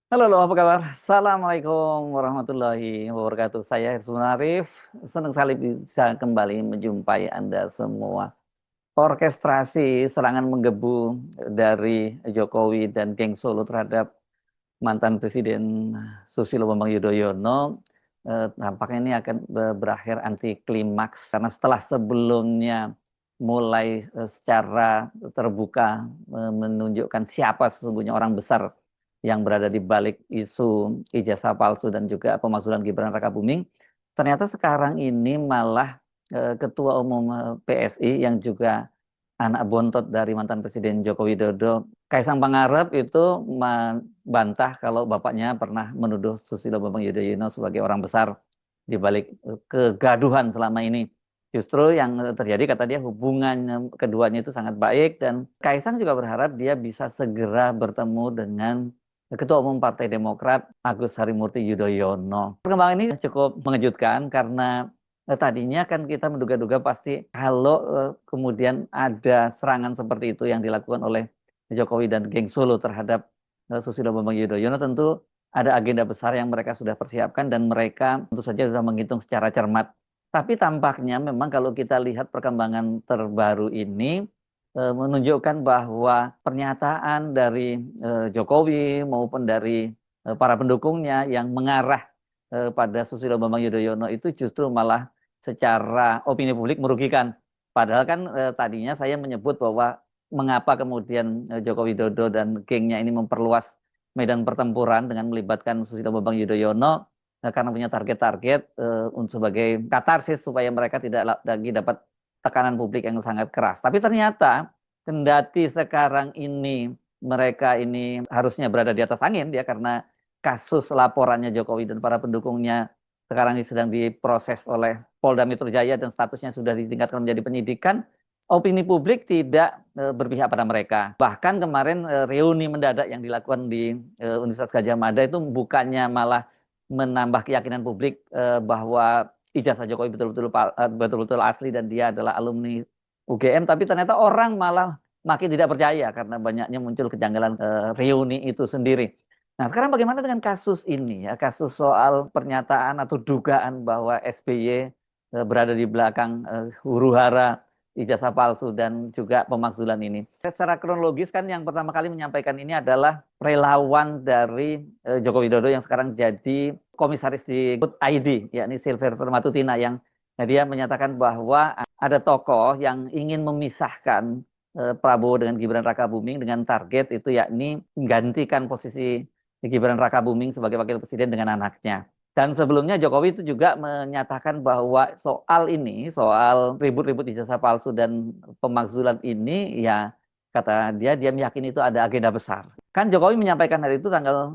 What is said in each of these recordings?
Halo, apa kabar? Assalamualaikum warahmatullahi wabarakatuh. Saya Hirsun Arif, senang sekali bisa kembali menjumpai Anda semua. Orkestrasi serangan menggebu dari Jokowi dan geng Solo terhadap mantan Presiden Susilo Bambang Yudhoyono tampaknya ini akan berakhir anti klimaks karena setelah sebelumnya mulai secara terbuka menunjukkan siapa sesungguhnya orang besar yang berada di balik isu ijazah palsu dan juga pemakzulan Gibran Rakabuming, ternyata sekarang ini malah Ketua Umum PSI yang juga anak bontot dari mantan Presiden Joko Widodo, Kaisang Pangarep itu membantah kalau bapaknya pernah menuduh Susilo Bambang Yudhoyono sebagai orang besar di balik kegaduhan selama ini. Justru yang terjadi kata dia hubungan keduanya itu sangat baik dan Kaisang juga berharap dia bisa segera bertemu dengan Ketua Umum Partai Demokrat Agus Harimurti Yudhoyono. Perkembangan ini cukup mengejutkan karena tadinya kan kita menduga-duga pasti kalau kemudian ada serangan seperti itu yang dilakukan oleh Jokowi dan geng Solo terhadap Susilo Bambang Yudhoyono, tentu ada agenda besar yang mereka sudah persiapkan dan mereka tentu saja sudah menghitung secara cermat. Tapi tampaknya memang kalau kita lihat perkembangan terbaru ini menunjukkan bahwa pernyataan dari Jokowi maupun dari para pendukungnya yang mengarah pada Susilo Bambang Yudhoyono itu justru malah secara opini publik merugikan. Padahal kan tadinya saya menyebut bahwa mengapa kemudian Joko Widodo dan gengnya ini memperluas medan pertempuran dengan melibatkan Susilo Bambang Yudhoyono karena punya target-target untuk sebagai katarsis supaya mereka tidak lagi dapat tekanan publik yang sangat keras. Tapi ternyata kendati sekarang ini mereka ini harusnya berada di atas angin ya karena kasus laporannya Jokowi dan para pendukungnya sekarang ini sedang diproses oleh Polda Metro Jaya dan statusnya sudah ditingkatkan menjadi penyidikan, opini publik tidak berpihak pada mereka. Bahkan kemarin reuni mendadak yang dilakukan di Universitas Gadjah Mada itu bukannya malah menambah keyakinan publik bahwa ijazah Jokowi betul-betul asli dan dia adalah alumni UGM, tapi ternyata orang malah makin tidak percaya karena banyaknya muncul kejanggalan reuni itu sendiri. Nah, sekarang bagaimana dengan kasus ini ya, kasus soal pernyataan atau dugaan bahwa SBY berada di belakang huru-hara ijazah palsu dan juga pemakzulan ini. Secara kronologis kan yang pertama kali menyampaikan ini adalah relawan dari Joko Widodo yang sekarang jadi komisaris di Good ID, yakni Silver Permatutina yang dia menyatakan bahwa ada tokoh yang ingin memisahkan Prabowo dengan Gibran Rakabuming dengan target itu yakni menggantikan posisi Gibran Rakabuming sebagai wakil presiden dengan anaknya. Dan sebelumnya Jokowi itu juga menyatakan bahwa soal ini, soal ribut-ribut ijazah palsu dan pemakzulan ini, ya kata dia meyakini itu ada agenda besar. Kan Jokowi menyampaikan hari itu tanggal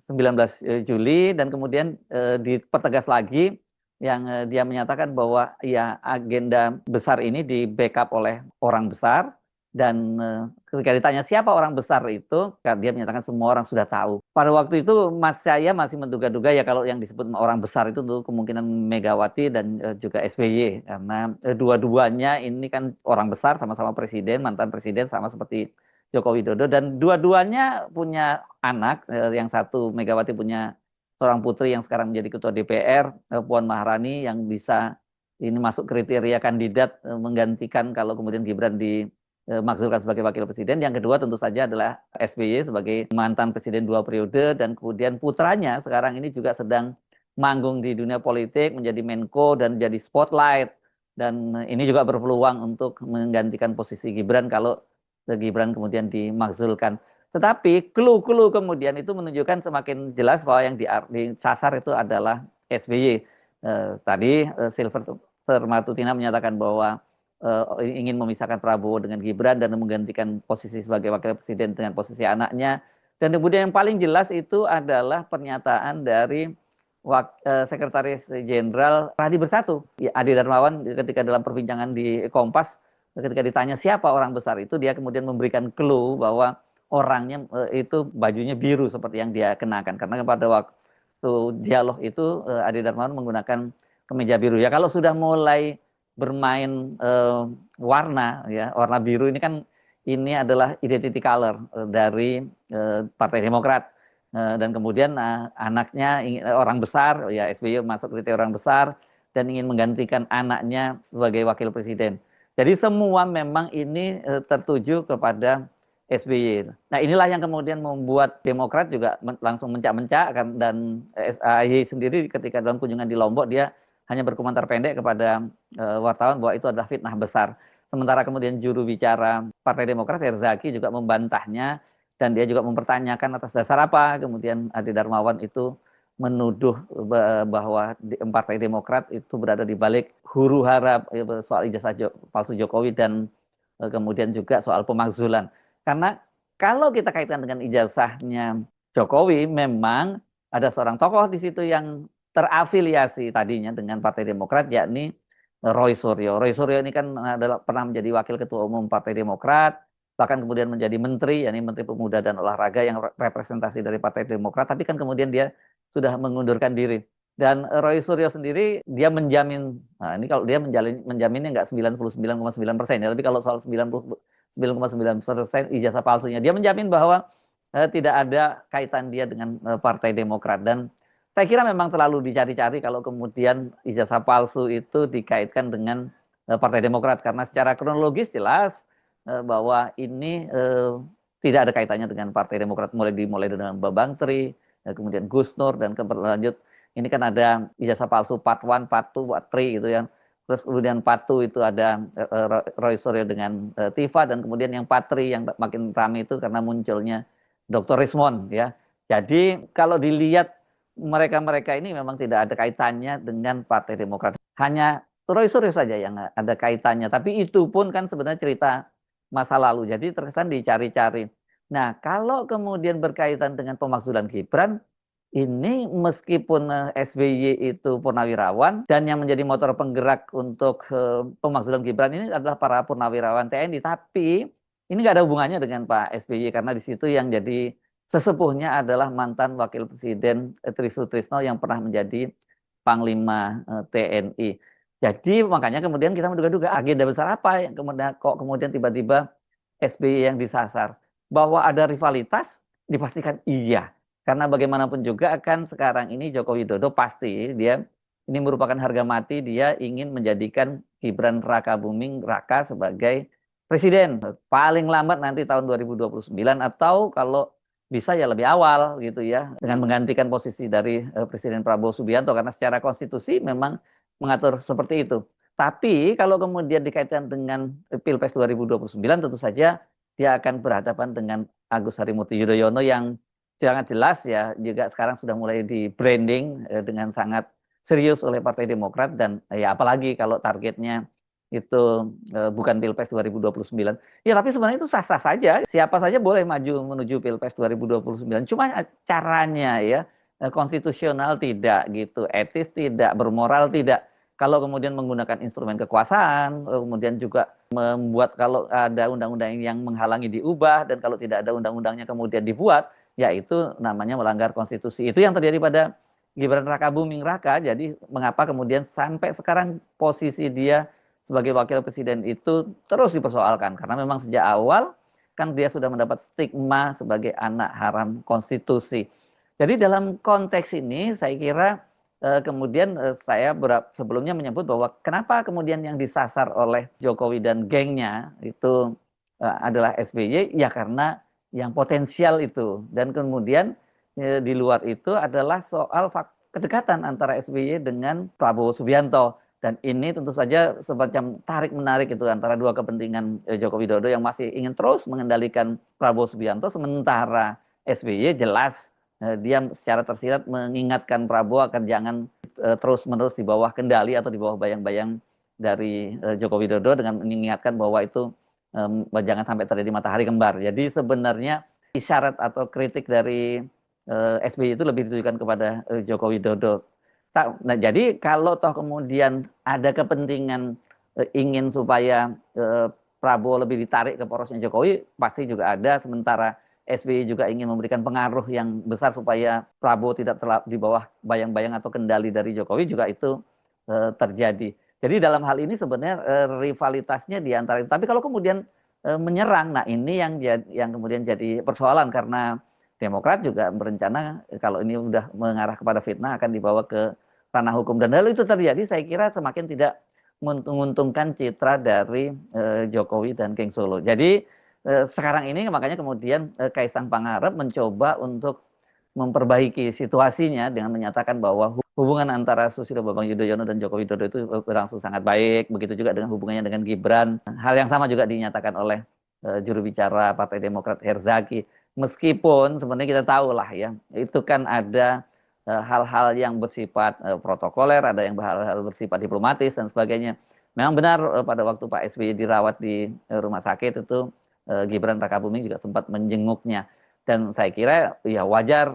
19 Juli dan kemudian dipertegas lagi yang dia menyatakan bahwa ya agenda besar ini di backup oleh orang besar dan ketika ditanya siapa orang besar itu, dia menyatakan semua orang sudah tahu. Pada waktu itu saya masih menduga-duga ya kalau yang disebut orang besar itu tuh kemungkinan Megawati dan juga SBY karena dua-duanya ini kan orang besar sama-sama presiden, mantan presiden sama seperti Joko Widodo dan dua-duanya punya anak, yang satu Megawati punya seorang putri yang sekarang menjadi ketua DPR, Puan Maharani yang bisa ini masuk kriteria kandidat menggantikan kalau kemudian Gibran dimakzulkan sebagai wakil presiden. Yang kedua tentu saja adalah SBY sebagai mantan presiden 2 periode dan kemudian putranya sekarang ini juga sedang manggung di dunia politik menjadi Menko dan jadi spotlight dan ini juga berpeluang untuk menggantikan posisi Gibran kalau Gibran kemudian dimakzulkan. Tetapi clue-clue kemudian itu menunjukkan semakin jelas bahwa yang disasar itu adalah SBY. Tadi Silver Matutina menyatakan bahwa ingin memisahkan Prabowo dengan Gibran dan menggantikan posisi sebagai wakil presiden dengan posisi anaknya. Dan kemudian yang paling jelas itu adalah pernyataan dari Sekretaris Jenderal Radi Bersatu, ya, Adi Darmawan ketika dalam perbincangan di Kompas, ketika ditanya siapa orang besar itu, dia kemudian memberikan clue bahwa orangnya itu bajunya biru seperti yang dia kenakan. Karena pada waktu dialog itu Adi Darmawan menggunakan kemeja biru. Ya kalau sudah mulai bermain warna ya, warna biru ini kan ini adalah identity color dari Partai Demokrat. dan kemudian anaknya orang besar, ya SBY masuk kriteria orang besar dan ingin menggantikan anaknya sebagai wakil presiden. Jadi semua memang ini tertuju kepada SBY. Nah inilah yang kemudian membuat Demokrat juga langsung mencak-mencak kan, dan AHY sendiri ketika dalam kunjungan di Lombok dia hanya berkomentar pendek kepada wartawan bahwa itu adalah fitnah besar. Sementara kemudian juru bicara Partai Demokrat Herzaki juga membantahnya dan dia juga mempertanyakan atas dasar apa kemudian Adi Darmawan itu menuduh bahwa Partai Demokrat itu berada di balik huru hara soal ijazah palsu Jokowi dan kemudian juga soal pemakzulan. Karena kalau kita kaitkan dengan ijazahnya Jokowi, memang ada seorang tokoh di situ yang terafiliasi tadinya dengan Partai Demokrat, yakni Roy Suryo. Roy Suryo ini kan adalah pernah menjadi wakil ketua umum Partai Demokrat, bahkan kemudian menjadi menteri, yakni Menteri Pemuda dan Olahraga yang representasi dari Partai Demokrat, tapi kan kemudian dia sudah mengundurkan diri. Dan Roy Suryo sendiri dia menjamin, nah ini kalau dia menjaminnya nggak 99,9% ya, tapi kalau soal 99,9% ijazah palsunya, dia menjamin bahwa tidak ada kaitan dia dengan Partai Demokrat. Dan saya kira memang terlalu dicari-cari kalau kemudian ijazah palsu itu dikaitkan dengan Partai Demokrat, karena secara kronologis jelas bahwa ini tidak ada kaitannya dengan Partai Demokrat, dimulai dengan Bambang Tri, kemudian Gus Nur, dan berlanjut ini kan ada ijazah palsu part 1, part 2, part 3 gitu ya. Terus kemudian part 2 itu ada Roy Suryo dengan Tifa, dan kemudian yang part 3 yang makin ramai itu karena munculnya Dr. Rismond ya. Jadi kalau dilihat mereka-mereka ini memang tidak ada kaitannya dengan Partai Demokrat. Hanya Roy Suryo saja yang ada kaitannya. Tapi itu pun kan sebenarnya cerita masa lalu. Jadi terkesan dicari-cari. Nah, kalau kemudian berkaitan dengan pemakzulan Gibran, ini meskipun SBY itu purnawirawan dan yang menjadi motor penggerak untuk pemakzulan Gibran ini adalah para purnawirawan TNI, tapi ini nggak ada hubungannya dengan Pak SBY karena di situ yang jadi sesepuhnya adalah mantan Wakil Presiden Tri Sutrisno yang pernah menjadi Panglima TNI. Jadi makanya kemudian kita menduga-duga agenda besar apa yang kemudian tiba-tiba SBY yang disasar. Bahwa ada rivalitas dipastikan iya. Karena bagaimanapun juga kan sekarang ini Joko Widodo pasti dia ini merupakan harga mati, dia ingin menjadikan Gibran Rakabuming Raka sebagai presiden. Paling lambat nanti tahun 2029 atau kalau bisa ya lebih awal gitu ya, dengan menggantikan posisi dari Presiden Prabowo Subianto, karena secara konstitusi memang mengatur seperti itu. Tapi kalau kemudian dikaitkan dengan Pilpres 2029 tentu saja dia akan berhadapan dengan Agus Harimurti Yudhoyono yang sangat jelas ya juga sekarang sudah mulai di branding dengan sangat serius oleh Partai Demokrat, dan ya apalagi kalau targetnya itu bukan Pilpres 2029. Ya tapi sebenarnya itu sah-sah saja. Siapa saja boleh maju menuju Pilpres 2029. Cuma caranya ya konstitusional tidak gitu, etis tidak, bermoral tidak. Kalau kemudian menggunakan instrumen kekuasaan, kemudian juga membuat kalau ada undang-undang yang menghalangi diubah, dan kalau tidak ada undang-undangnya kemudian dibuat, ya itu namanya melanggar konstitusi. Itu yang terjadi pada Gibran Rakabuming Raka. Jadi mengapa kemudian sampai sekarang posisi dia sebagai wakil presiden itu terus dipersoalkan, karena memang sejak awal kan dia sudah mendapat stigma sebagai anak haram konstitusi. Jadi dalam konteks ini saya kira kemudian saya sebelumnya menyebut bahwa kenapa kemudian yang disasar oleh Jokowi dan gengnya itu adalah SBY, ya karena yang potensial itu. Dan kemudian di luar itu adalah soal kedekatan antara SBY dengan Prabowo Subianto. Dan ini tentu saja semacam tarik-menarik itu antara dua kepentingan Joko Widodo yang masih ingin terus mengendalikan Prabowo Subianto, sementara SBY jelas dia secara tersirat mengingatkan Prabowo agar jangan terus-menerus di bawah kendali atau di bawah bayang-bayang dari Joko Widodo, dengan mengingatkan bahwa itu jangan sampai terjadi matahari kembar. Jadi sebenarnya isyarat atau kritik dari SBY itu lebih ditujukan kepada Joko Widodo. Nah, jadi kalau toh kemudian ada kepentingan ingin supaya Prabowo lebih ditarik ke porosnya Jokowi, pasti juga ada. Sementara SBY juga ingin memberikan pengaruh yang besar supaya Prabowo tidak di bawah bayang-bayang atau kendali dari Jokowi, juga itu terjadi. Jadi dalam hal ini sebenarnya rivalitasnya di antara itu. Tapi kalau kemudian menyerang, nah ini yang kemudian jadi persoalan, karena Demokrat juga berencana kalau ini udah mengarah kepada fitnah akan dibawa ke ranah hukum. Dan lalu itu terjadi, saya kira semakin tidak menguntungkan citra dari Jokowi dan King Solo. Jadi sekarang ini makanya kemudian Kaisang Pangarep mencoba untuk memperbaiki situasinya dengan menyatakan bahwa hubungan antara Susilo Bambang Yudhoyono dan Joko Widodo itu berlangsung sangat baik. Begitu juga dengan hubungannya dengan Gibran. Hal yang sama juga dinyatakan oleh juru bicara Partai Demokrat Herzaki. Meskipun sebenarnya kita tahu lah ya, itu kan ada hal-hal yang bersifat protokoler, ada yang hal-hal bersifat diplomatis dan sebagainya. Memang benar pada waktu Pak SBY dirawat di rumah sakit itu Gibran Rakabuming juga sempat menjenguknya. Dan saya kira ya wajar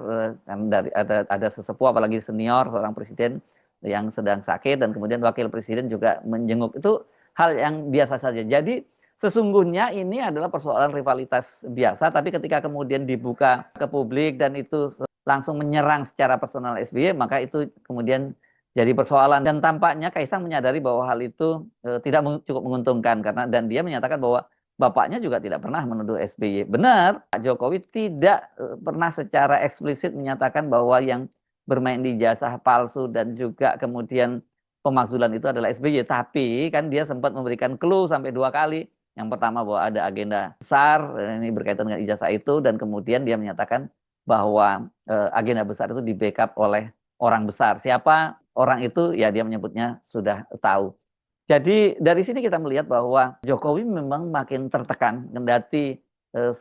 kan dari ada sesepuh apalagi senior seorang presiden yang sedang sakit dan kemudian wakil presiden juga menjenguk, itu hal yang biasa saja. Jadi sesungguhnya ini adalah persoalan rivalitas biasa, tapi ketika kemudian dibuka ke publik dan itu langsung menyerang secara personal SBY, maka itu kemudian jadi persoalan. Dan tampaknya Kaisang menyadari bahwa hal itu tidak cukup menguntungkan, karena dan dia menyatakan bahwa bapaknya juga tidak pernah menuduh SBY. Benar, Pak Jokowi tidak pernah secara eksplisit menyatakan bahwa yang bermain di ijazah palsu dan juga kemudian pemakzulan itu adalah SBY. Tapi kan dia sempat memberikan clue sampai 2 kali. Yang pertama bahwa ada agenda besar, ini berkaitan dengan ijazah itu, dan kemudian dia menyatakan bahwa agenda besar itu di-backup oleh orang besar. Siapa orang itu? Ya dia menyebutnya sudah tahu. Jadi dari sini kita melihat bahwa Jokowi memang makin tertekan, kendati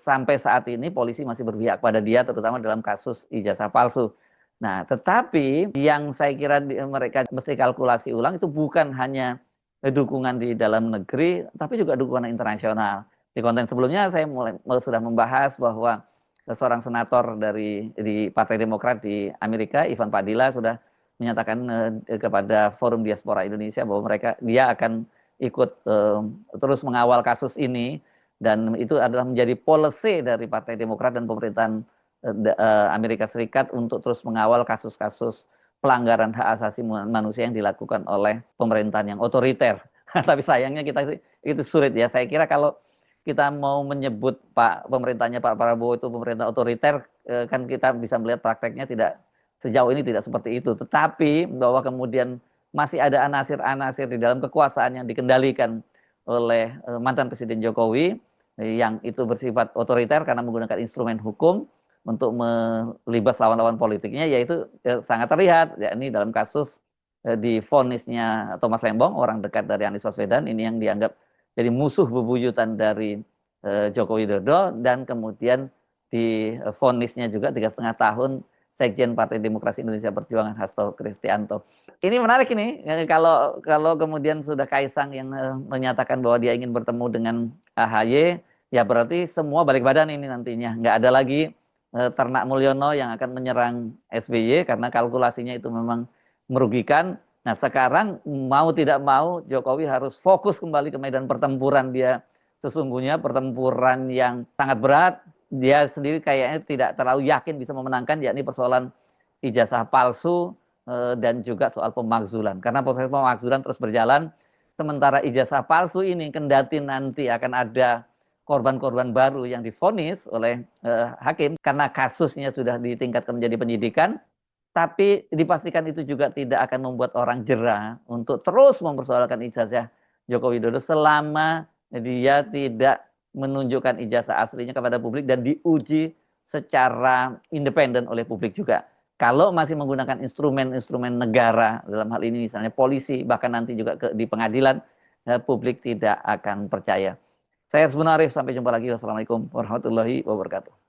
sampai saat ini polisi masih berpihak pada dia, terutama dalam kasus ijazah palsu. Nah, tetapi yang saya kira mereka mesti kalkulasi ulang itu bukan hanya dukungan di dalam negeri, tapi juga dukungan internasional. Di konten sebelumnya saya sudah membahas bahwa seorang senator di Partai Demokrat di Amerika, Ivan Padilla, sudah menyatakan kepada Forum Diaspora Indonesia bahwa dia akan ikut terus mengawal kasus ini, dan itu adalah menjadi policy dari Partai Demokrat dan pemerintahan Amerika Serikat untuk terus mengawal kasus-kasus pelanggaran hak asasi manusia yang dilakukan oleh pemerintahan yang otoriter. Tapi sayangnya kita itu sulit ya. Saya kira kalau kita mau menyebut pemerintahnya Pak Prabowo itu pemerintah otoriter, kan kita bisa melihat prakteknya sejauh ini tidak seperti itu. Tetapi bahwa kemudian masih ada anasir-anasir di dalam kekuasaan yang dikendalikan oleh mantan Presiden Jokowi yang itu bersifat otoriter karena menggunakan instrumen hukum untuk melibas lawan-lawan politiknya, yaitu sangat terlihat, yakni dalam kasus divonisnya Thomas Lembong, orang dekat dari Anies Baswedan, ini yang dianggap jadi musuh bebuyutan dari Joko Widodo, dan kemudian divonisnya juga 3,5 tahun Sekjen Partai Demokrasi Indonesia Perjuangan Hasto Kristianto. Ini menarik ini, kalau kemudian sudah Kaisang yang menyatakan bahwa dia ingin bertemu dengan AHY, ya berarti semua balik badan ini nantinya. Nggak ada lagi Ternak Mulyono yang akan menyerang SBY karena kalkulasinya itu memang merugikan. Nah sekarang mau tidak mau Jokowi harus fokus kembali ke medan pertempuran dia. Sesungguhnya pertempuran yang sangat berat, dia sendiri kayaknya tidak terlalu yakin bisa memenangkan, yakni persoalan ijazah palsu dan juga soal pemakzulan. Karena proses pemakzulan terus berjalan, sementara ijazah palsu ini kendati nanti akan ada korban-korban baru yang divonis oleh hakim karena kasusnya sudah ditingkatkan menjadi penyidikan, tapi dipastikan itu juga tidak akan membuat orang jera untuk terus mempersoalkan ijazah Joko Widodo selama dia tidak menunjukkan ijazah aslinya kepada publik dan diuji secara independen oleh publik juga. Kalau masih menggunakan instrumen-instrumen negara, dalam hal ini misalnya polisi, bahkan nanti juga di pengadilan, publik tidak akan percaya. Saya Arif, sampai jumpa lagi. Wassalamualaikum warahmatullahi wabarakatuh.